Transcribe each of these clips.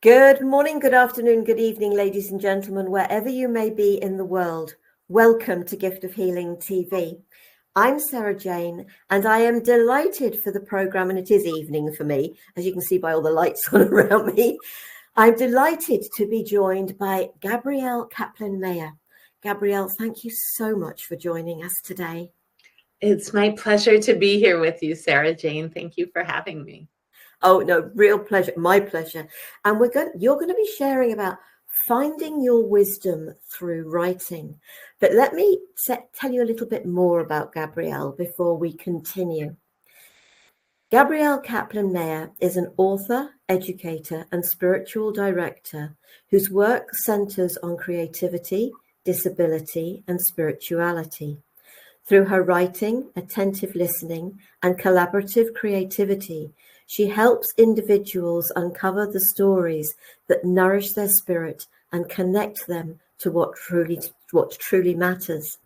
Good morning, good afternoon, good evening, ladies and gentlemen, wherever you may be in the world. Welcome to Gift of Healing TV. I'm Sara Jane, and I am delighted for the program, and it is evening for me, as you can see by all the lights on around me. I'm delighted to be joined by Gabrielle Kaplan-Mayer. Gabrielle, thank you so much for joining us today. It's my pleasure to be here with you, Sara Jane. Thank you for having me. Oh, no, real pleasure. My pleasure. And you're going to be sharing about finding your wisdom through writing. But let me tell you a little bit more about Gabrielle before we continue. Gabrielle Kaplan-Mayer is an author, educator, and spiritual director whose work centers on creativity, disability, and spirituality. Through her writing, attentive listening, and collaborative creativity, she helps individuals uncover the stories that nourish their spirit and connect them to what truly matters.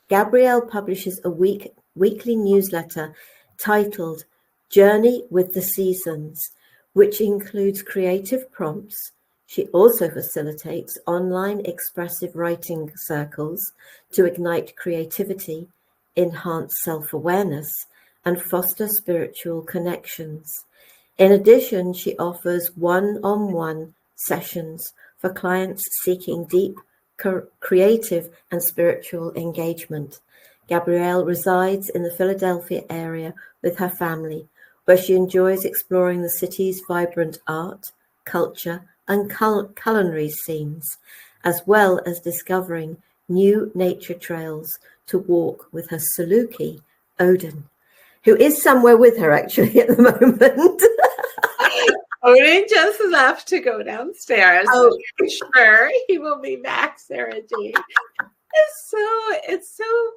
Gabrielle publishes a weekly newsletter titled Journey with the Seasons, which includes creative prompts. She also facilitates online expressive writing circles to ignite creativity, enhance self-awareness, and foster spiritual connections. In addition, she offers one-on-one sessions for clients seeking deep, creative, and spiritual engagement. Gabrielle resides in the Philadelphia area with her family, where she enjoys exploring the city's vibrant art, culture, and culinary scenes, as well as discovering new nature trails to walk with her Saluki, Odin, who is somewhere with her actually at the moment. Odin just left to go downstairs. Oh. I'm sure he will be back, Sara Jane. It's so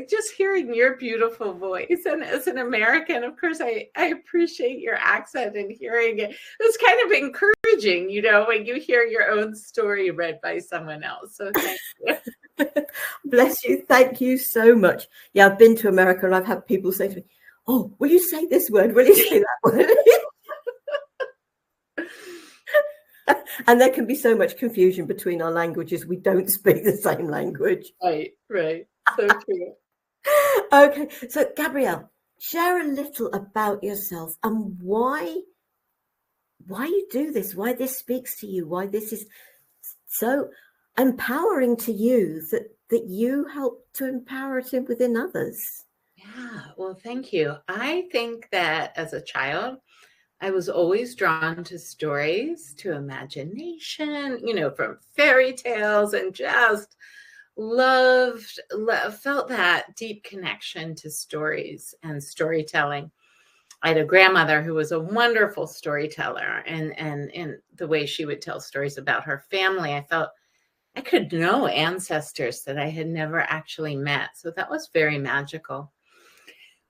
just hearing your beautiful voice, and as an American, of course, I appreciate your accent and hearing it. It's kind of encouraging, when you hear your own story read by someone else. So thank you. Bless you. Thank you so much. Yeah, I've been to America and I've had people say to me, "Oh, will you say this word? Will you say that word?" And there can be so much confusion between our languages. We don't speak the same language. Right. So true. Okay, so Gabrielle, share a little about yourself and why you do this, why this speaks to you, why this is so empowering to you that you help to empower it within others. Yeah, well, thank you. I think that as a child, I was always drawn to stories, to imagination, from fairy tales, and just felt that deep connection to stories and storytelling. I had a grandmother who was a wonderful storyteller, and in the way she would tell stories about her family, I felt I could know ancestors that I had never actually met. So that was very magical.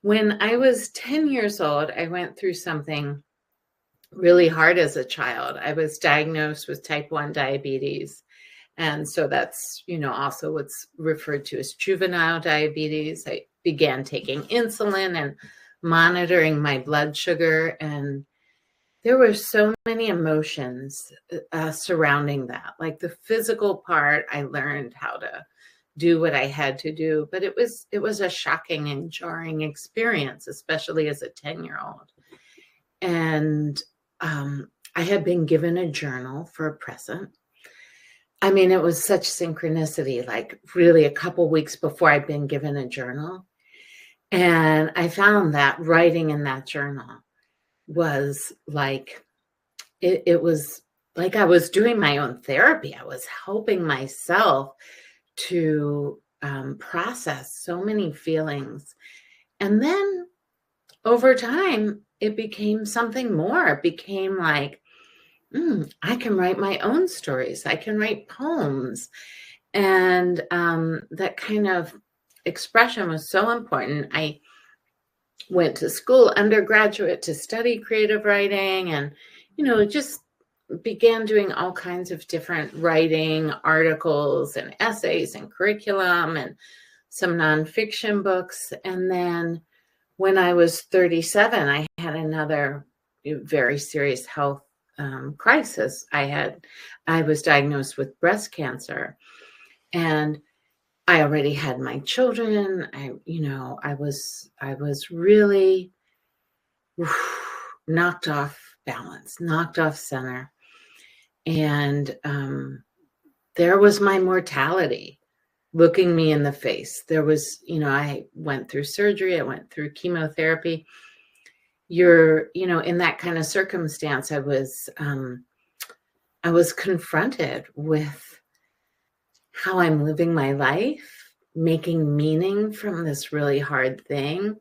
When I was 10 years old, I went through something really hard as a child. I was diagnosed with type 1 diabetes. And so that's, also what's referred to as juvenile diabetes. I began taking insulin and monitoring my blood sugar. And there were so many emotions surrounding that. Like the physical part, I learned how to do what I had to do. But it was a shocking and jarring experience, especially as a 10-year-old. And I had been given a journal for a present. I mean, it was such synchronicity, like really a couple weeks before I'd been given a journal. And I found that writing in that journal was like, it was like I was doing my own therapy. I was helping myself to process so many feelings. And then over time, it became something more. It became like, I can write my own stories. I can write poems. And that kind of expression was so important. I went to school, undergraduate, to study creative writing, and, just began doing all kinds of different writing, articles and essays and curriculum and some nonfiction books. And then when I was 37, I had another very serious health crisis. I was diagnosed with breast cancer, and I already had my children. I was really knocked off balance, knocked off center. And there was my mortality looking me in the face. There was, I went through surgery, I went through chemotherapy. In that kind of circumstance, I was confronted with how I'm living my life, making meaning from this really hard thing.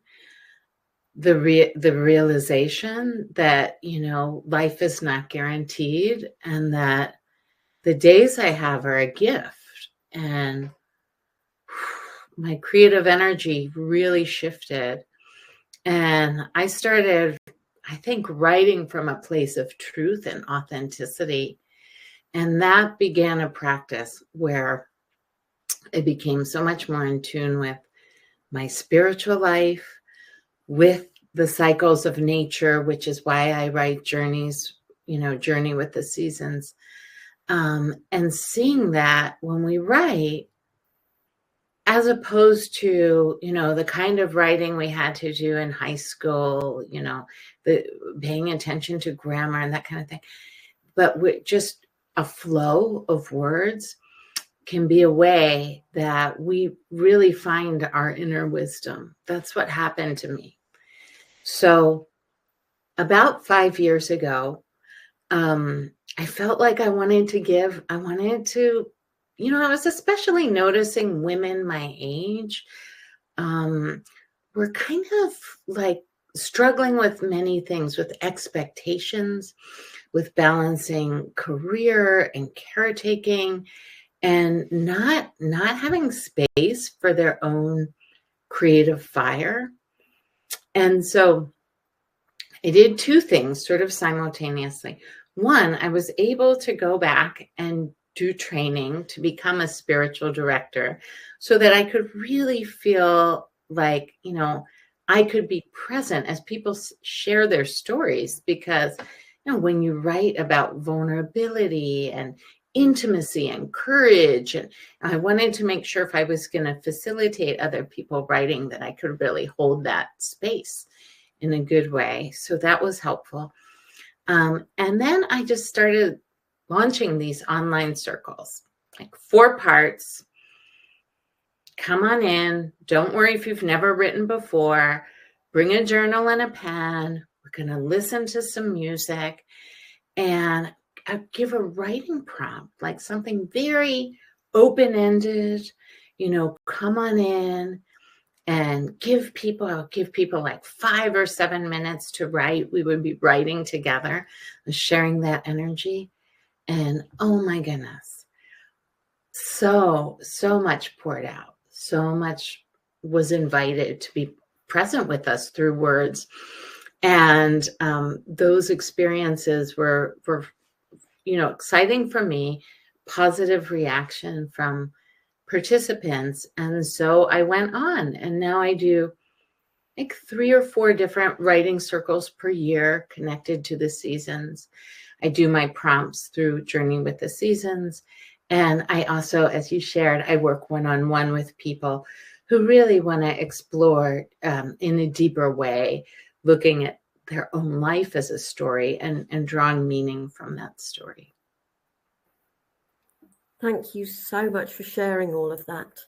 The realization that, life is not guaranteed, and that the days I have are a gift. And my creative energy really shifted. And I started, I think, writing from a place of truth and authenticity. And that began a practice where I became so much more in tune with my spiritual life, with the cycles of nature, which is why I write journeys, Journey with the Seasons. And seeing that when we write, as opposed to, the kind of writing we had to do in high school, the paying attention to grammar and that kind of thing, but with just a flow of words can be a way that we really find our inner wisdom. That's what happened to me. So about 5 years ago, I felt like I wanted to, I was especially noticing women my age were kind of like struggling with many things, with expectations, with balancing career and caretaking, and not having space for their own creative fire. And so I did two things sort of simultaneously. One, I was able to go back and do training to become a spiritual director so that I could really feel like, I could be present as people share their stories, because, when you write about vulnerability and intimacy and courage, and I wanted to make sure if I was going to facilitate other people writing, that I could really hold that space in a good way. So that was helpful. And then I just started launching these online circles, like 4 parts. Come on in. Don't worry if you've never written before. Bring a journal and a pen. We're going to listen to some music, and I give a writing prompt, like something very open-ended, come on in. And I'll give people like 5 or 7 minutes to write. We would be writing together and sharing that energy. And oh my goodness, so much poured out. So much was invited to be present with us through words. And those experiences were, exciting for me, positive reaction from participants. And so I went on, and now I do like 3 or 4 different writing circles per year connected to the seasons. I do my prompts through Journey with the Seasons. And I also, as you shared, I work one-on-one with people who really want to explore in a deeper way, looking at their own life as a story and drawing meaning from that story. Thank you so much for sharing all of that.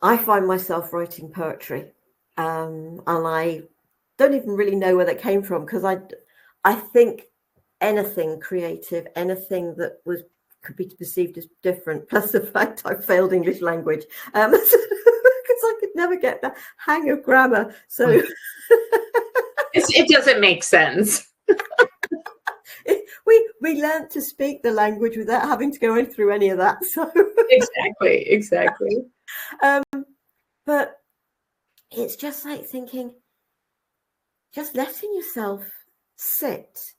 I find myself writing poetry, and I don't even really know where that came from, because I think anything creative, anything that could be perceived as different, plus the fact I failed English language, because I could never get the hang of grammar. So it doesn't make sense. We learned to speak the language without having to go through any of that. So exactly. But it's just like thinking, just letting yourself sit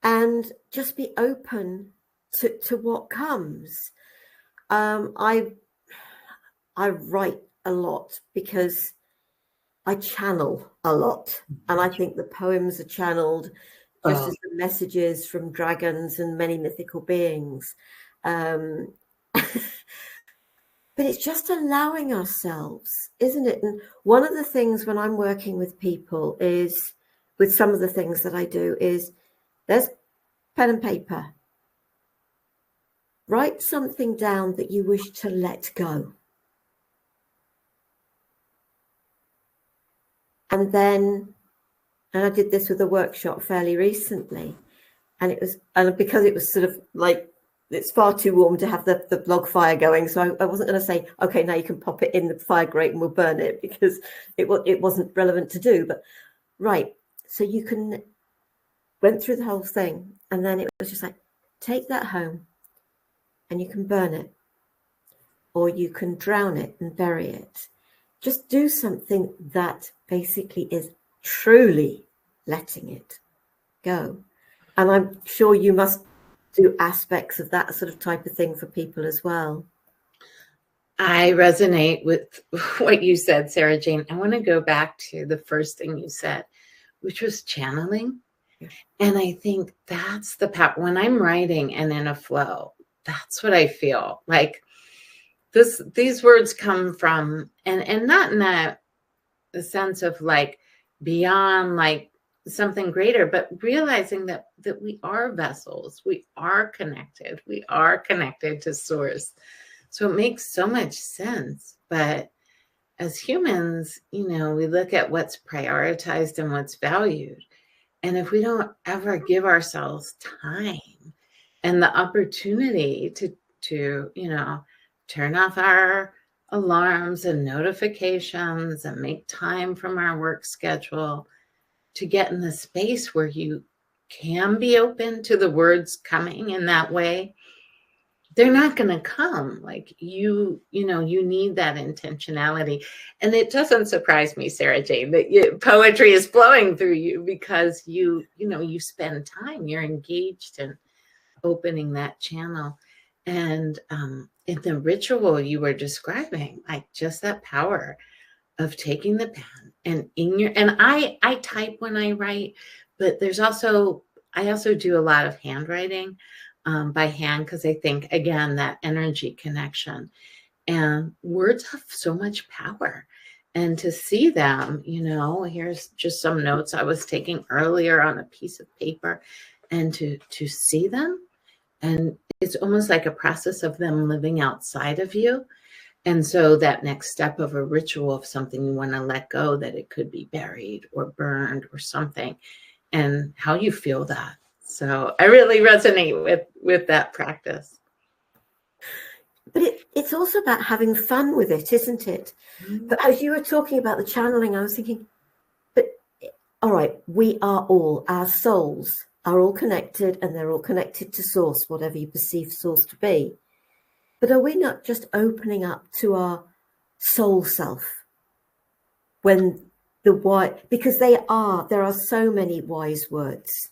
and just be open to what comes. I write a lot because I channel a lot, and I think the poems are channeled. just as the messages from dragons and many mythical beings. But it's just allowing ourselves, isn't it? And one of the things when I'm working with people is, with some of the things that I do, is there's pen and paper. Write something down that you wish to let go. And then, and I did this with a workshop fairly recently, and because it was sort of like, it's far too warm to have the log fire going. So I wasn't going to say, okay, now you can pop it in the fire grate and we'll burn it, because it wasn't relevant to do. But right, so you went through the whole thing, and then it was just like, take that home and you can burn it, or you can drown it and bury it. Just do something that basically is truly letting it go. And I'm sure you must do aspects of that sort of type of thing for people as well. I resonate with what you said, Sara Jane. I want to go back to the first thing you said, which was channeling. Yeah. And I think that's the power. When I'm writing and in a flow, that's what I feel like. These words come from, and not in the sense of like beyond like something greater, but realizing that we are vessels, we are connected to source. So it makes so much sense. But as humans, we look at what's prioritized and what's valued. And if we don't ever give ourselves time and the opportunity to turn off our alarms and notifications and make time from our work schedule to get in the space where you can be open to the words coming in that way, they're not going to come. Like you need that intentionality. And it doesn't surprise me, Sara Jane, that poetry is flowing through you, because you spend time, you're engaged in opening that channel. And in the ritual you were describing, like just that power of taking the pen and I type when I write, but I also do a lot of handwriting by hand, because I think, again, that energy connection, and words have so much power. And to see them, here's just some notes I was taking earlier on a piece of paper, and to see them, and it's almost like a process of them living outside of you. And so that next step of a ritual of something you want to let go, that it could be buried or burned or something, and how you feel that. So I really resonate with that practice. But it's also about having fun with it, isn't it? Mm-hmm. But as you were talking about the channeling, I was thinking, but all right, our souls are all connected, and they're all connected to source, whatever you perceive source to be. But are we not just opening up to our soul self when because there are so many wise words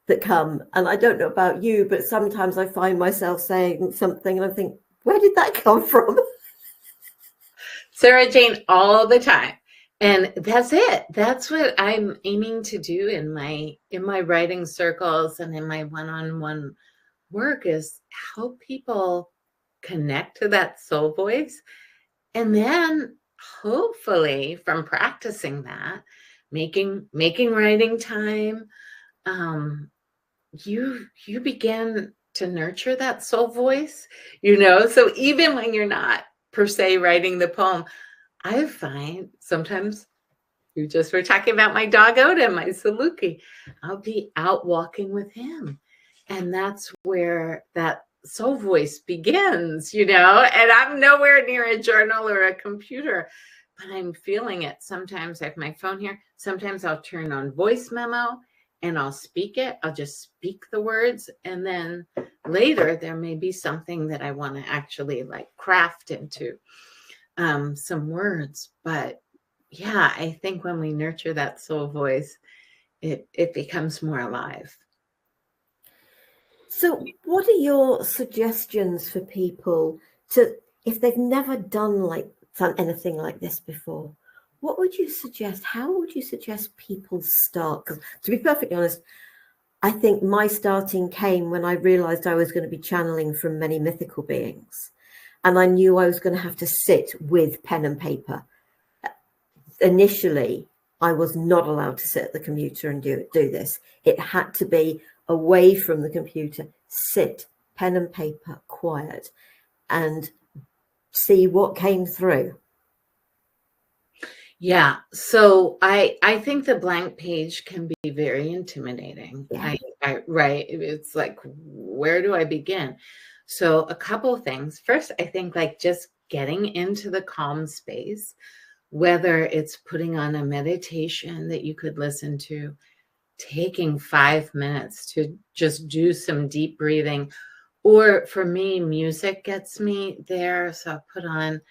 that come. And I don't know about you, but sometimes I find myself saying something and I think, where did that come from? Sara Jane, all the time. And that's it. That's what I'm aiming to do in my writing circles and in my one-on-one work, is help people connect to that soul voice. And then hopefully from practicing that, making writing time, you begin to nurture that soul voice, so even when you're not per se writing the poem, I find sometimes, you just were talking about my dog Oda, my Saluki, I'll be out walking with him, and that's where that soul voice begins, and I'm nowhere near a journal or a computer, but I'm feeling it. Sometimes I have my phone here. Sometimes I'll turn on voice memo and I'll speak it. I'll just speak the words. And then later there may be something that I want to actually like craft into some words. But yeah, I think when we nurture that soul voice, it becomes more alive. So what are your suggestions for people if they've never done anything like this before? what would you suggest? How would you suggest people start? Because to be perfectly honest, I think my starting came when I realized I was going to be channeling from many mythical beings. And I knew I was going to have to sit with pen and paper. Initially, I was not allowed to sit at the computer and do this. It had to be away from the computer, sit, pen and paper, quiet, and see what came through. Yeah. So I think the blank page can be very intimidating. Yeah. Right. It's like, where do I begin? So a couple of things. First, I think like just getting into the calm space, whether it's putting on a meditation that you could listen to, taking 5 minutes to just do some deep breathing, or for me, music gets me there. So I'll put on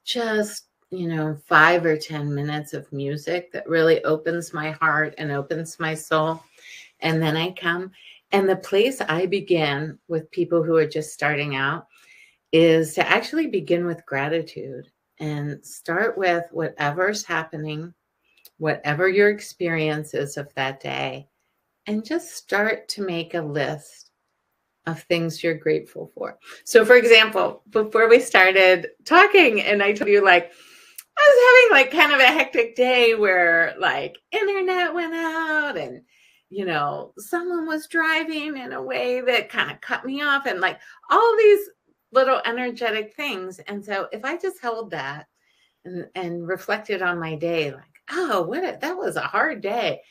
just 5 or 10 minutes of music that really opens my heart and opens my soul. And then I come, and the place I begin with people who are just starting out is to actually begin with gratitude and start with whatever's happening, whatever your experience is of that day, and just start to make a list of things you're grateful for. So for example, before we started talking and I told you like, I was having like kind of a hectic day where like internet went out and, someone was driving in a way that kind of cut me off and like all these little energetic things. And so if I just held that and reflected on my day, like, oh, that was a hard day.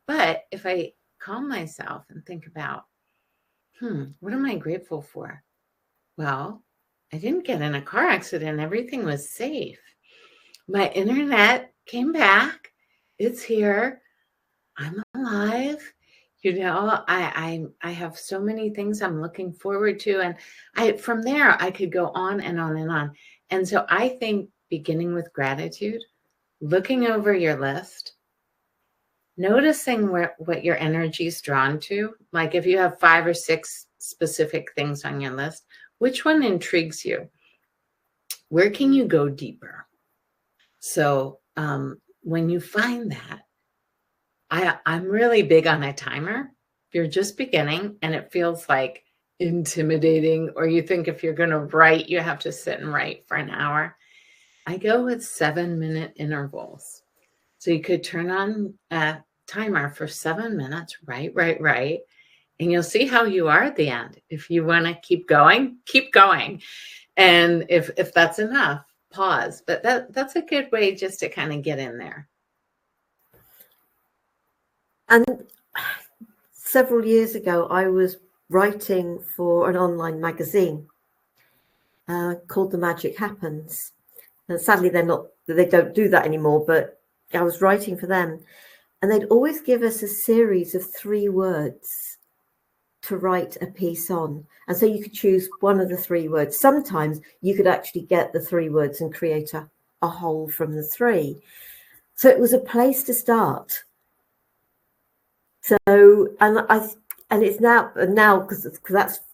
But if I calm myself and think about, what am I grateful for? Well, I didn't get in a car accident. Everything was safe. My internet came back. It's here. I'm alive. I have so many things I'm looking forward to. And from there, I could go on and on and on. And so I think beginning with gratitude, looking over your list, noticing what your energy is drawn to. Like if you have 5 or 6 specific things on your list, which one intrigues you? Where can you go deeper? So when you find that, I'm really big on a timer. If you're just beginning and it feels like intimidating, or you think if you're going to write, you have to sit and write for an hour, I go with 7-minute intervals. So you could turn on a timer for 7 minutes, write, and you'll see how you are at the end. If you want to keep going, keep going. And if that's enough, pause. But that's a good way just to kind of get in there. And several years ago, I was writing for an online magazine called The Magic Happens. And sadly, they don't do that anymore, but I was writing for them. And they'd always give us a series of 3 words to write a piece on. And so you could choose one of the 3 words. Sometimes you could actually get the 3 words and create a whole from the 3. So it was a place to start. So, and it's now because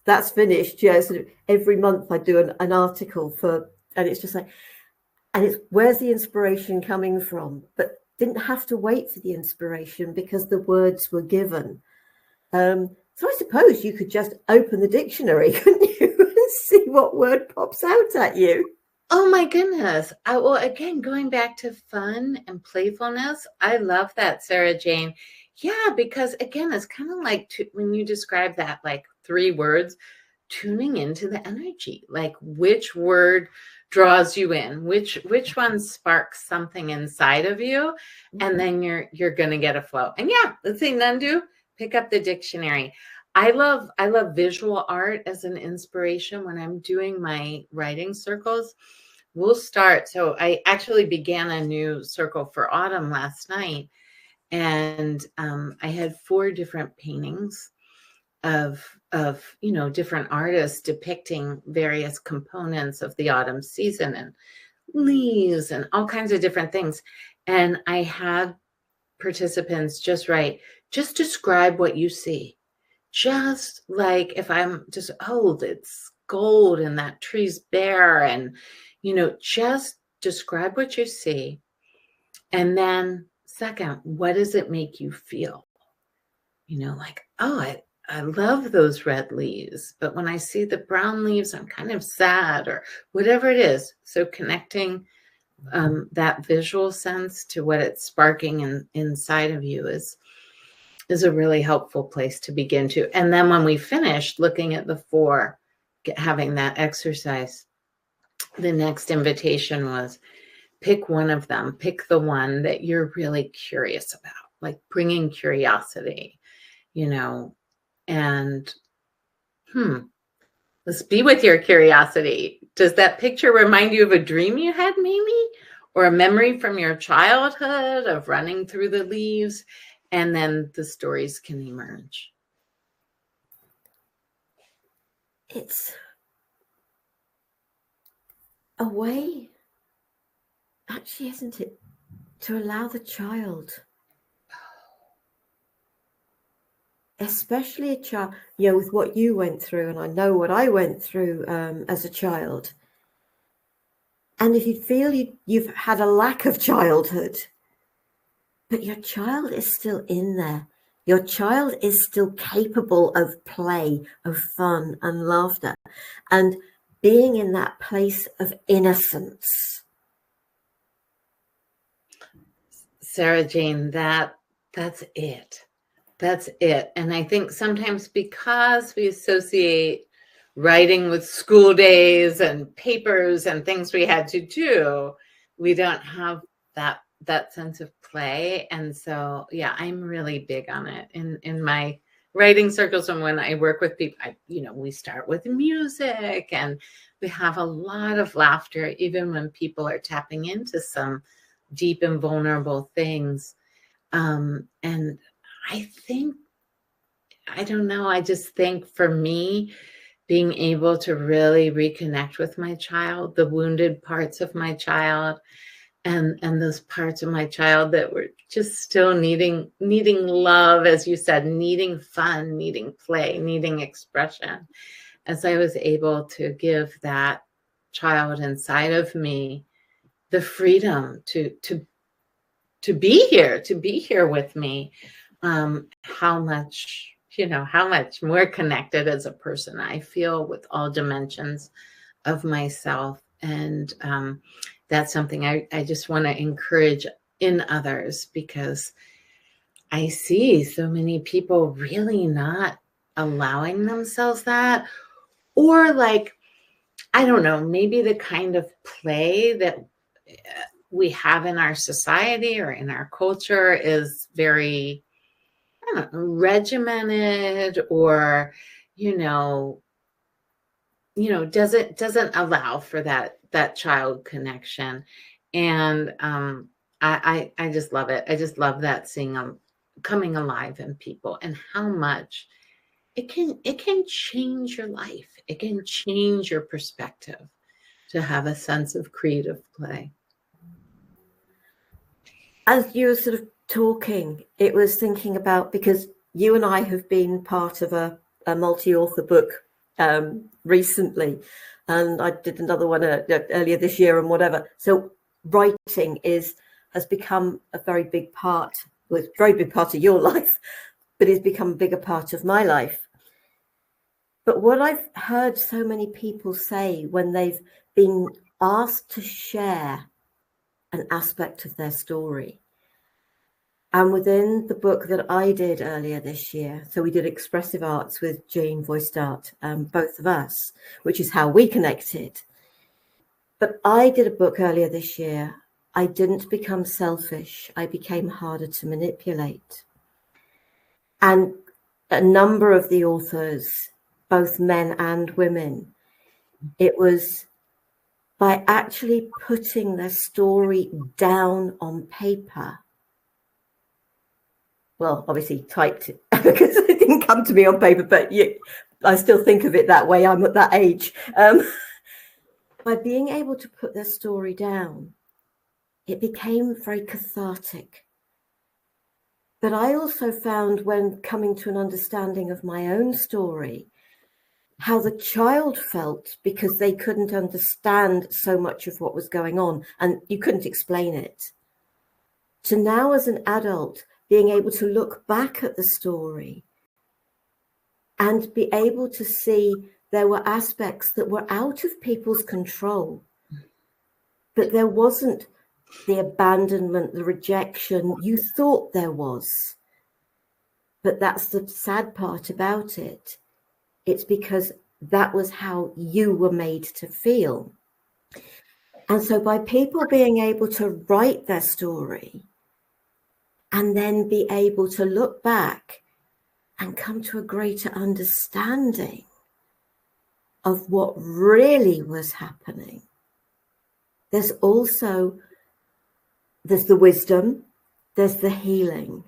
that's finished. Yeah, sort of every month I do an article and it's just like, and it's where's the inspiration coming from? But didn't have to wait for the inspiration because the words were given. So I suppose you could just open the dictionary, couldn't you, and see what word pops out at you. Oh my goodness. Well, again, going back to fun and playfulness, I love that, Sara Jane. Yeah, because again, it's kind of like when you describe that, like 3 words, tuning into the energy, like which word draws you in, which one sparks something inside of you, and then you're going to get a flow. And yeah, let's say Nandu, pick up the dictionary. I love visual art as an inspiration when I'm doing my writing circles. We'll start. So I actually began a new circle for autumn last night, and I had 4 different paintings of different artists depicting various components of the autumn season and leaves and all kinds of different things. And I had participants just describe what you see. Just like if I'm just, it's gold and that tree's bare, and just describe what you see. And then second, what does it make you feel? Like, oh, I love those red leaves, but when I see the brown leaves, I'm kind of sad, or whatever it is. So connecting that visual sense to what it's sparking inside of you is a really helpful place to begin to. And then when we finished looking at the 4, having that exercise, the next invitation was pick one of them, pick the one that you're really curious about, like bringing curiosity, and let's be with your curiosity. Does that picture remind you of a dream you had, maybe? Or a memory from your childhood of running through the leaves? And then the stories can emerge. It's a way, actually, isn't it, to allow the child, especially a child, with what you went through, and I know what I went through as a child. And if you feel you've had a lack of childhood, but your child is still in there. Your child is still capable of play, of fun and laughter, and being in that place of innocence. Sara Jane, that's it. That's it. And I think sometimes because we associate writing with school days and papers and things we had to do, we don't have that sense of play. And so, yeah, I'm really big on it in my writing circles. And when I work with people, we start with music, and we have a lot of laughter, even when people are tapping into some deep and vulnerable things. And I don't know, I just think for me, being able to really reconnect with my child, the wounded parts of my child, and those parts of my child that were just still needing love, as you said, needing fun, needing play, needing expression, as I was able to give that child inside of me the freedom to be here with me, how much more connected as a person I feel with all dimensions of myself. And that's something I just want to encourage in others, because I see so many people really not allowing themselves that, or like, I don't know, maybe the kind of play that we have in our society or in our culture is very, I don't know, regimented, or doesn't allow for that child connection. And I just love it. I just love that, seeing them coming alive in people, and how much it can change your life. It can change your perspective to have a sense of creative play. As you were sort of talking, it was thinking about, because you and I have been part of a multi-author book recently, and I did another one earlier this year and whatever. So writing has become a very big part, well, it's a very big part of your life, but it's become a bigger part of my life. But what I've heard so many people say when they've been asked to share an aspect of their story, and within the book that I did earlier this year, so we did Expressive Arts with Jane Voiced Art, both of us, which is how we connected. But I did a book earlier this year. I didn't become selfish. I became harder to manipulate. And a number of the authors, both men and women, it was by actually putting their story down on paper. Well, obviously typed it because it didn't come to me on paper, but I still think of it that way. I'm at that age. By being able to put their story down, it became very cathartic. But I also found, when coming to an understanding of my own story, how the child felt, because they couldn't understand so much of what was going on, and you couldn't explain it. to now as an adult being able to look back at the story and be able to see there were aspects that were out of people's control, that there wasn't the abandonment, the rejection you thought there was. But that's the sad part about it. It's because that was how you were made to feel. And so by people being able to write their story and then be able to look back and come to a greater understanding of what really was happening, there's the wisdom, there's the healing,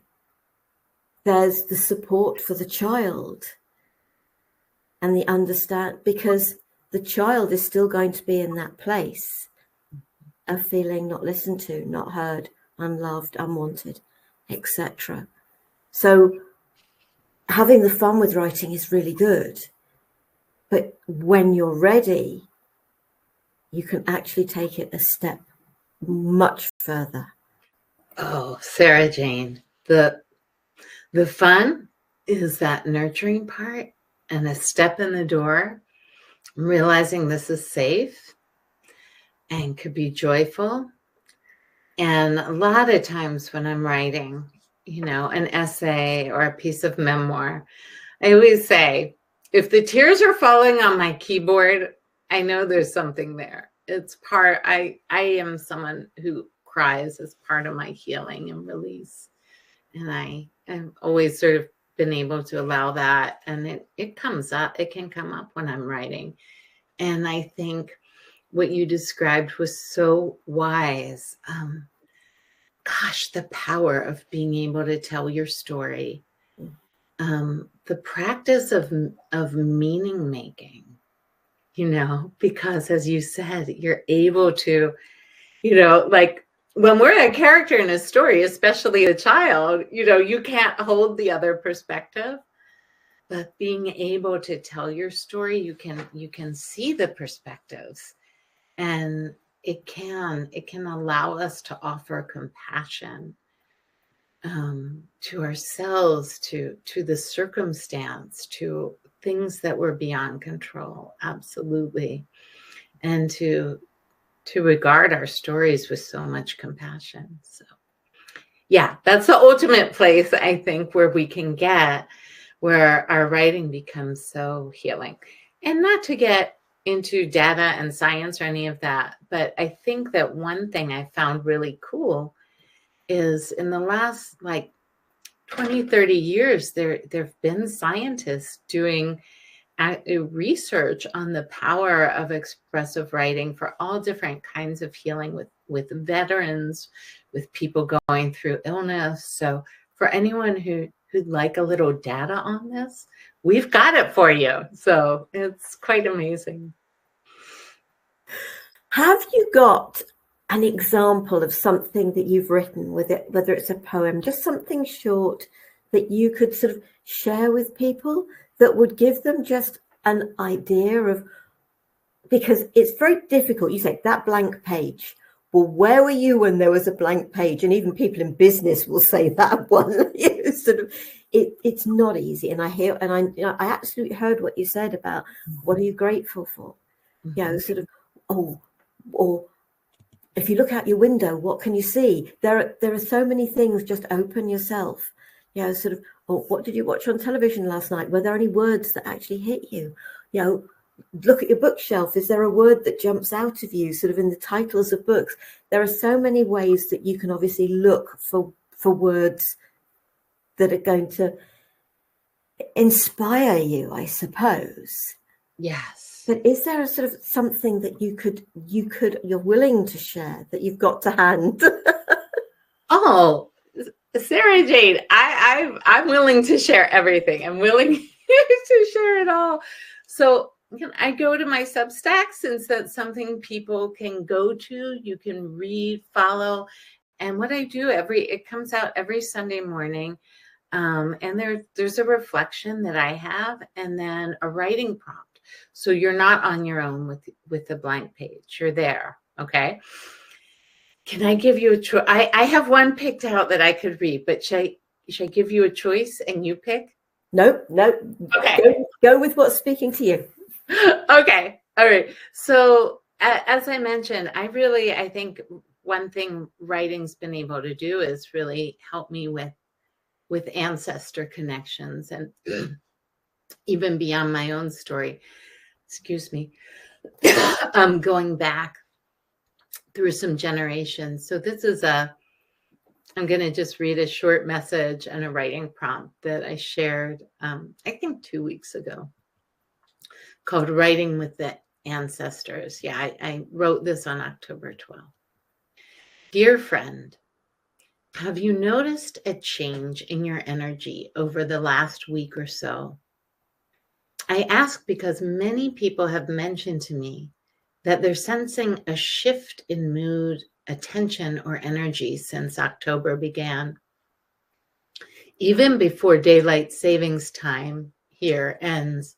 there's the support for the child and the understand, because the child is still going to be in that place of feeling not listened to, not heard, unloved, unwanted, etc. So having the fun with writing is really good. But when you're ready, you can actually take it a step much further. Oh, Sara Jane, the fun is that nurturing part and a step in the door, realizing this is safe and could be joyful. And a lot of times when I'm writing, an essay or a piece of memoir, I always say, if the tears are falling on my keyboard, I know there's something there. It's I am someone who cries as part of my healing and release. And I've always sort of been able to allow that. And it comes up, it can come up when I'm writing. And I think what you described was so wise. Gosh, the power of being able to tell your story. The practice of meaning making, because as you said, you're able to, like when we're a character in a story, especially a child, you can't hold the other perspective, but being able to tell your story, you can see the perspectives, and it can allow us to offer compassion to ourselves, to the circumstance, to things that were beyond control. Absolutely. And to regard our stories with so much compassion. So yeah, that's the ultimate place, I think, where we can get, where our writing becomes so healing. And not to get into data and science or any of that, but I think that one thing I found really cool is in the last 20, 30 years, there have been scientists doing research on the power of expressive writing for all different kinds of healing with veterans, with people going through illness. So for anyone who'd like a little data on this, we've got it for you. So it's quite amazing. Have you got an example of something that you've written with it, whether it's a poem, just something short that you could sort of share with people that would give them just an idea of, because it's very difficult. You say that blank page. Well, where were you when there was a blank page? And even people in business will say that one. It's not easy. And I absolutely heard what you said about what are you grateful for? Or if you look out your window, what can you see? There are so many things. Just open yourself. What did you watch on television last night? Were there any words that actually hit you? Look at your bookshelf. Is there a word that jumps out of you sort of in the titles of books? There are so many ways that you can obviously look for words that are going to inspire you, I suppose. Yes. But is there a sort of something that you're willing to share, that you've got to hand? Oh, Sara Jane, I'm willing to share everything. I'm willing to share it all. So I go to my Substack, since that's something people can go to. You can read, follow. And what I do it comes out every Sunday morning. And there's a reflection that I have, and then a writing prompt. So you're not on your own with the blank page. You're there. Okay. Can I give you a choice? I have one picked out that I could read, but should I give you a choice and you pick? No. Okay. Go with what's speaking to you. Okay. All right. So as I mentioned, I think one thing writing's been able to do is really help me with ancestor connections and even beyond my own story. Excuse me. Going back through some generations. So this is I'm going to just read a short message and a writing prompt that I shared, I think 2 weeks ago, called Writing with the Ancestors. Yeah, I wrote this on October 12th. Dear friend, have you noticed a change in your energy over the last week or so? I ask because many people have mentioned to me that they're sensing a shift in mood, attention, or energy since October began. Even before daylight savings time here ends,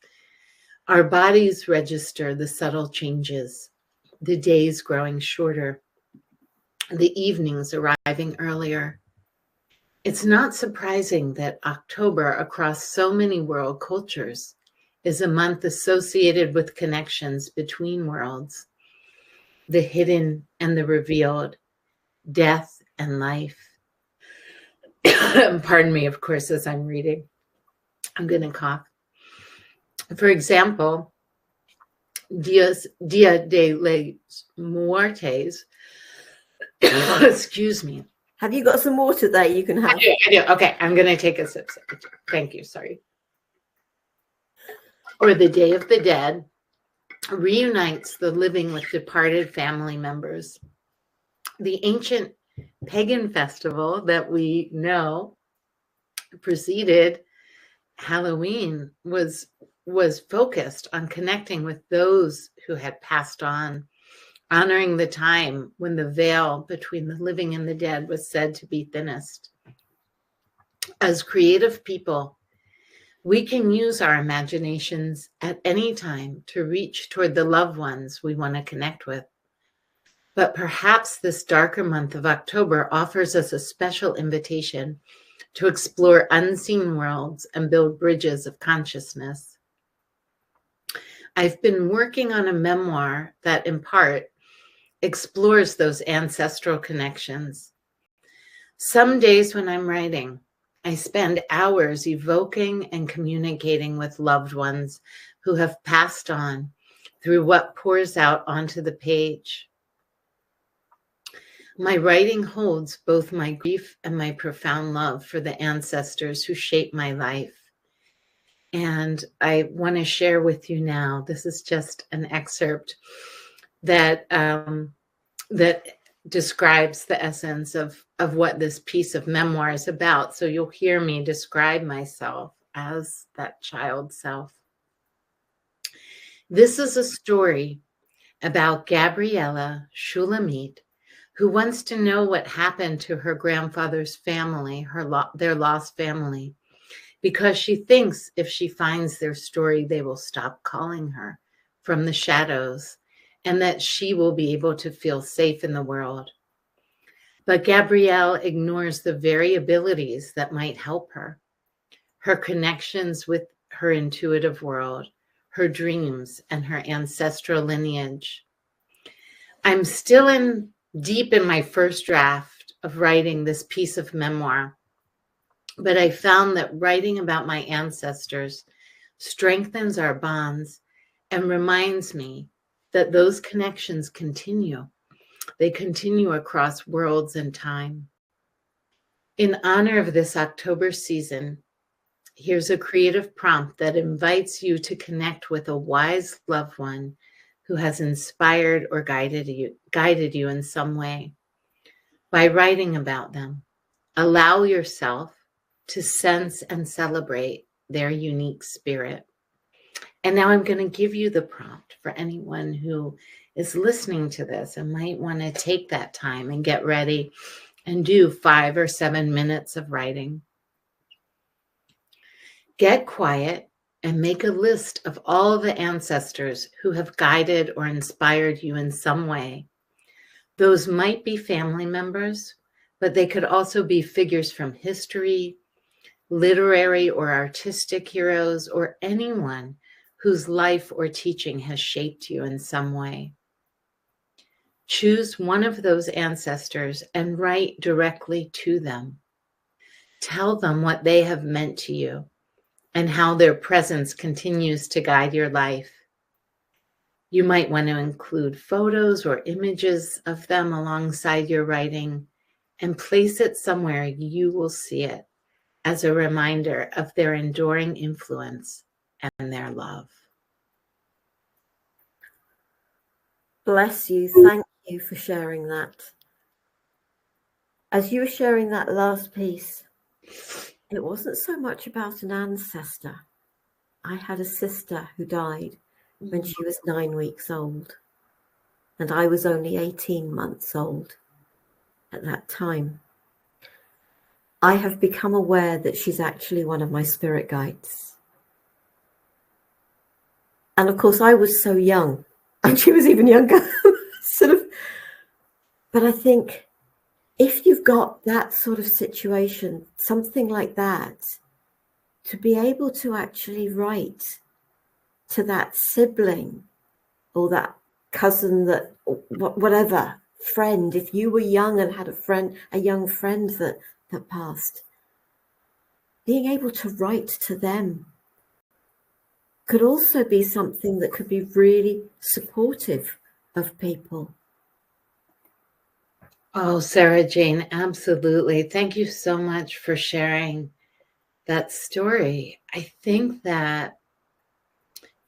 our bodies register the subtle changes, the days growing shorter, the evenings arriving earlier. It's not surprising that October across so many world cultures is a month associated with connections between worlds, the hidden and the revealed, death and life. Pardon me, of course, as I'm reading. I'm going to cough. For example, Dia de los Muertos, excuse me. Have you got some water there you can have? I do. Okay, I'm going to take a sip. Thank you, sorry. Or the Day of the Dead reunites the living with departed family members. The ancient pagan festival that we know preceded Halloween was focused on connecting with those who had passed on, honoring the time when the veil between the living and the dead was said to be thinnest. As creative people, we can use our imaginations at any time to reach toward the loved ones we want to connect with. But perhaps this darker month of October offers us a special invitation to explore unseen worlds and build bridges of consciousness. I've been working on a memoir that, in part, explores those ancestral connections. Some days when I'm writing, I spend hours evoking and communicating with loved ones who have passed on through what pours out onto the page. My writing holds both my grief and my profound love for the ancestors who shaped my life. And I want to share with you now, this is just an excerpt that that describes the essence of what this piece of memoir is about. So you'll hear me describe myself as that child self. This is a story about Gabrielle Shulamit, who wants to know what happened to her grandfather's family, their lost family, because she thinks if she finds their story, they will stop calling her from the shadows and that she will be able to feel safe in the world. But Gabrielle ignores the variabilities that might help her connections with her intuitive world, her dreams, and her ancestral lineage. I'm still deep in my first draft of writing this piece of memoir, but I found that writing about my ancestors strengthens our bonds and reminds me that those connections continue. They continue across worlds and time. In honor of this October season, here's a creative prompt that invites you to connect with a wise loved one who has inspired or guided you in some way. By writing about them, allow yourself to sense and celebrate their unique spirit. And now I'm going to give you the prompt for anyone who is listening to this and might want to take that time and get ready and do 5 or 7 minutes of writing. Get quiet and make a list of all the ancestors who have guided or inspired you in some way. Those might be family members, but they could also be figures from history, literary or artistic heroes, or anyone whose life or teaching has shaped you in some way. Choose one of those ancestors and write directly to them. Tell them what they have meant to you and how their presence continues to guide your life. You might want to include photos or images of them alongside your writing and place it somewhere you will see it as a reminder of their enduring influence and their love. Bless you. Thank you for sharing that. As you were sharing that last piece, it wasn't so much about an ancestor. I had a sister who died when she was 9 weeks old, and I was only 18 months old at that time. I have become aware that she's actually one of my spirit guides. And of course, I was so young, and she was even younger, But I think if you've got that sort of situation, something like that, to be able to actually write to that sibling or that cousin, that whatever friend, if you were young and had a young friend that passed, being able to write to them could also be something that could be really supportive of people. Oh, Sara Jane, absolutely. Thank you so much for sharing that story. I think that,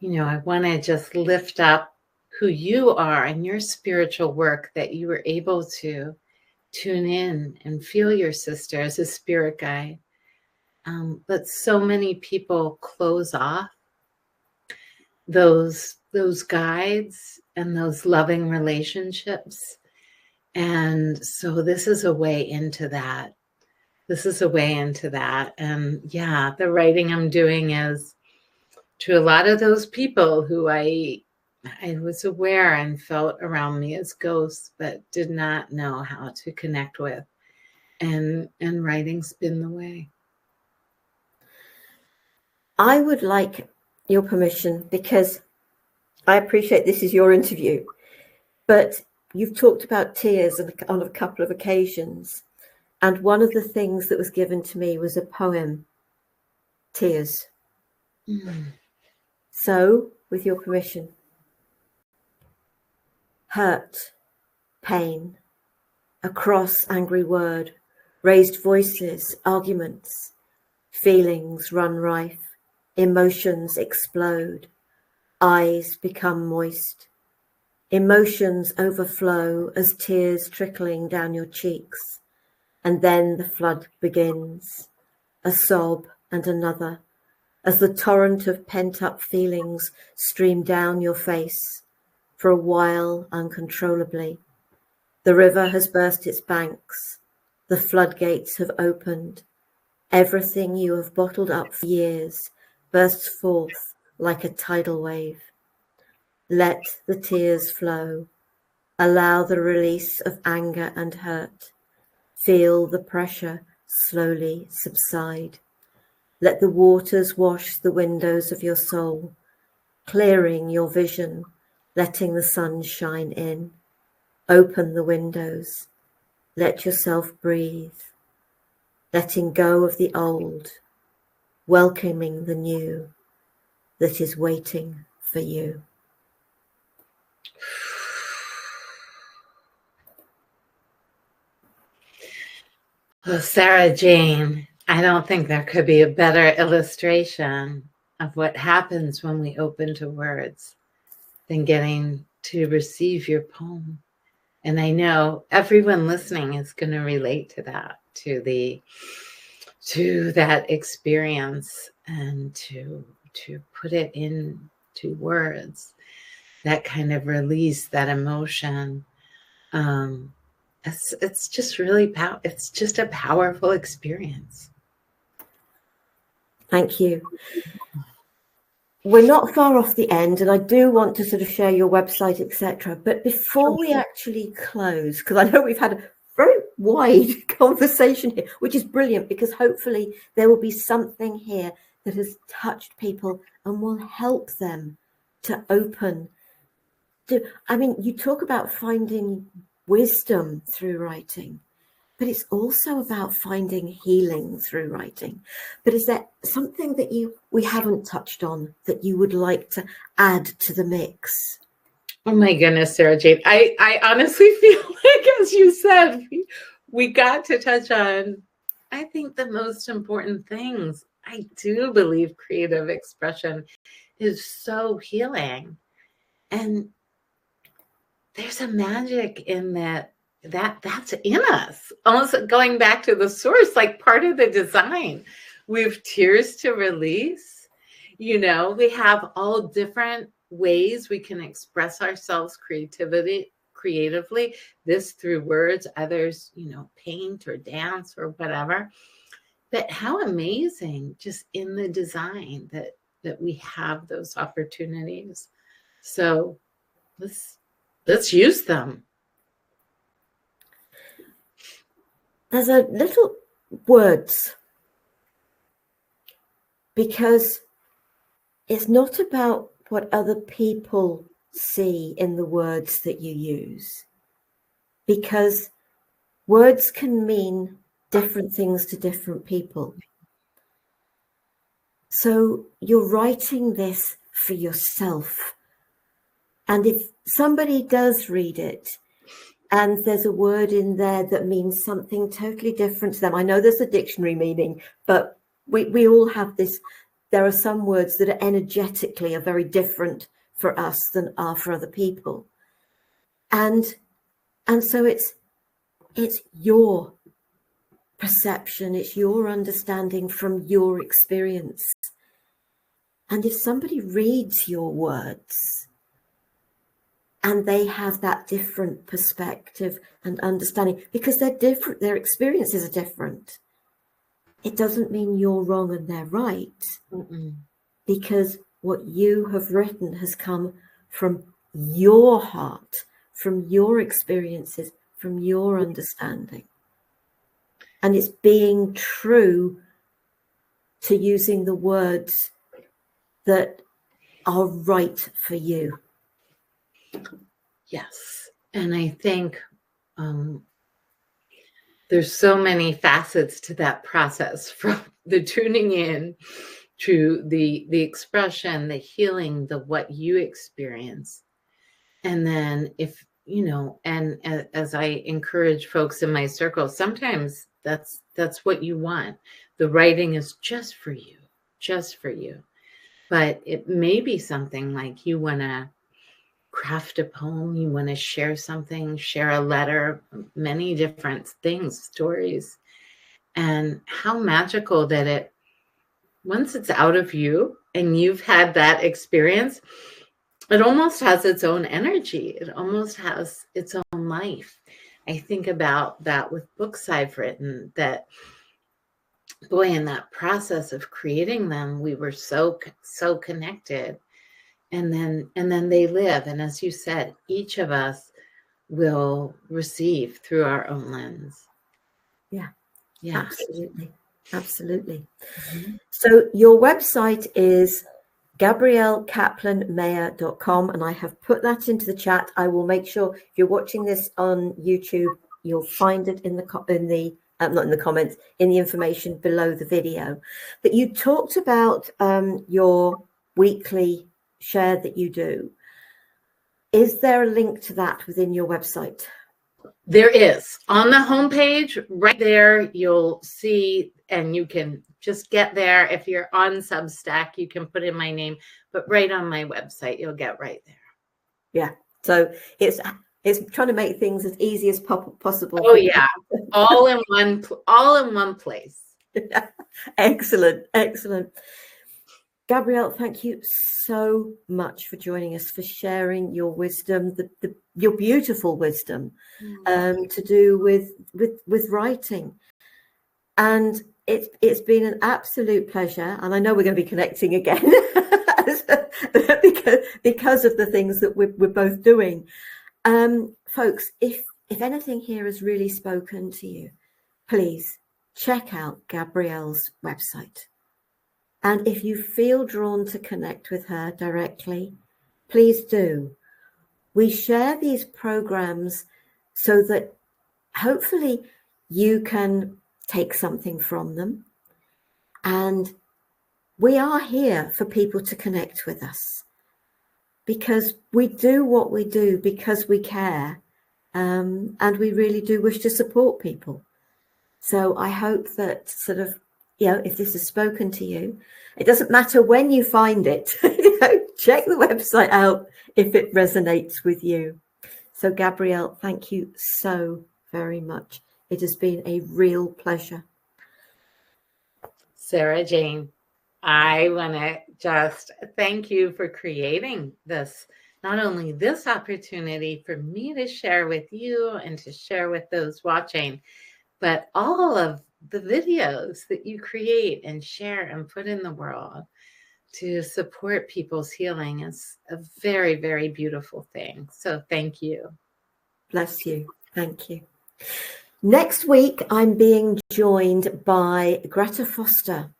I want to just lift up who you are and your spiritual work, that you were able to tune in and feel your sister as a spirit guide. But so many people close off those guides and those loving relationships. And so this is a way into that. And yeah, the writing I'm doing is to a lot of those people who I was aware and felt around me as ghosts, but did not know how to connect with. And writing's been the way. I would like your permission, because I appreciate this is your interview, but you've talked about tears on a couple of occasions. And one of the things that was given to me was a poem, Tears. So, with your permission. Hurt, pain, a cross angry word, raised voices, arguments, feelings run rife, emotions explode, eyes become moist, emotions overflow as tears trickling down your cheeks, and then the flood begins, a sob and another, as the torrent of pent-up feelings stream down your face, for a while uncontrollably. The river has burst its banks, the floodgates have opened, everything you have bottled up for years bursts forth like a tidal wave. Let the tears flow, allow the release of anger and hurt, feel the pressure slowly subside. Let the waters wash the windows of your soul, clearing your vision, letting the sun shine in. Open the windows, let yourself breathe, letting go of the old, welcoming the new that is waiting for you. Well, Sara Jane, I don't think there could be a better illustration of what happens when we open to words than getting to receive your poem. And I know everyone listening is going to relate to that, to that experience, and to put it into words, that kind of release, that emotion. It's just really it's just a powerful experience. Thank you. we're not far off the end, and I do want to sort of share your website, etc. But before we actually close, because I know we've had a very wide conversation here, which is brilliant, because hopefully there will be something here that has touched people and will help them to open to. I mean, you talk about finding wisdom through writing, but it's also about finding healing through writing. But is there something that we haven't touched on that you would like to add to the mix? Oh my goodness, Sara Jane. I honestly feel like, as you said, we got to touch on, I think, the most important things. I do believe creative expression is so healing. And there's a magic in that's in us. Almost going back to the source, like part of the design. We have tears to release. We have all different ways we can express ourselves creatively. This through words, others, paint or dance or whatever. But how amazing just in the design that we have those opportunities. So let's use them. There's a little words, because it's not about what other people see in the words that you use, because words can mean different things to different people. So you're writing this for yourself. And if somebody does read it and there's a word in there that means something totally different to them, I know there's a dictionary meaning, but we all have this. There are some words that are energetically very different for us than are for other people. And so it's your perception, it's your understanding from your experience. And if somebody reads your words and they have that different perspective and understanding, because they're different, their experiences are different, it doesn't mean you're wrong and they're right. Mm-mm. Because what you have written has come from your heart, from your experiences, from your understanding. And it's being true to using the words that are right for you. Yes. And I think there's so many facets to that process, from the tuning in to the expression, the healing, the what you experience. And then if, and as I encourage folks in my circle, sometimes that's what you want. The writing is just for you. But it may be something like you want to craft a poem, you want to share something, share a letter, many different things, stories. And how magical that once it's out of you and you've had that experience, it almost has its own energy. It almost has its own life. I think about that with books I've written, that boy, in that process of creating them, we were so connected. And then they live. And as you said, each of us will receive through our own lens. Yeah. Absolutely. Mm-hmm. So your website is GabrielleKaplan-Mayer.com, and I have put that into the chat. I will make sure if you're watching this on YouTube, you'll find it in the not in the comments, in the information below the video. But you talked about your weekly share that you do. Is there a link to that within your website? There is. On the homepage, right there, you'll see, and you can just get there. If you're on Substack, you can put in my name, but right on my website, you'll get right there. Yeah. So it's trying to make things as easy as possible. Oh yeah, all in one place. Excellent. Gabrielle, thank you so much for joining us, for sharing your wisdom, your beautiful wisdom, to do with writing. And it's been an absolute pleasure. And I know we're going to be connecting again because of the things that we're both doing. Folks, if anything here has really spoken to you, please check out Gabrielle's website. And if you feel drawn to connect with her directly, please do. We share these programs so that hopefully you can take something from them. And we are here for people to connect with us, because we do what we do because we care, and we really do wish to support people. So I hope that sort of, if this has spoken to you, it doesn't matter when you find it, check the website out if it resonates with you. So Gabrielle, thank you so very much. It has been a real pleasure. Sara Jane, I want to just thank you for creating this, not only this opportunity for me to share with you and to share with those watching, but all of the videos that you create and share and put in the world to support people's healing is a very, very beautiful thing. So thank you. Bless you. Thank you. Next week, I'm being joined by Greta Foster,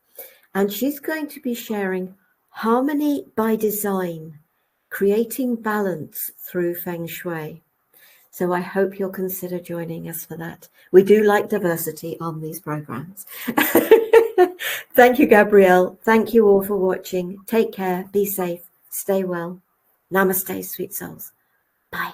and she's going to be sharing Harmony by Design, creating balance through Feng Shui. So I hope you'll consider joining us for that. We do like diversity on these programs. Thank you, Gabrielle. Thank you all for watching. Take care. Be safe. Stay well. Namaste, sweet souls. Bye.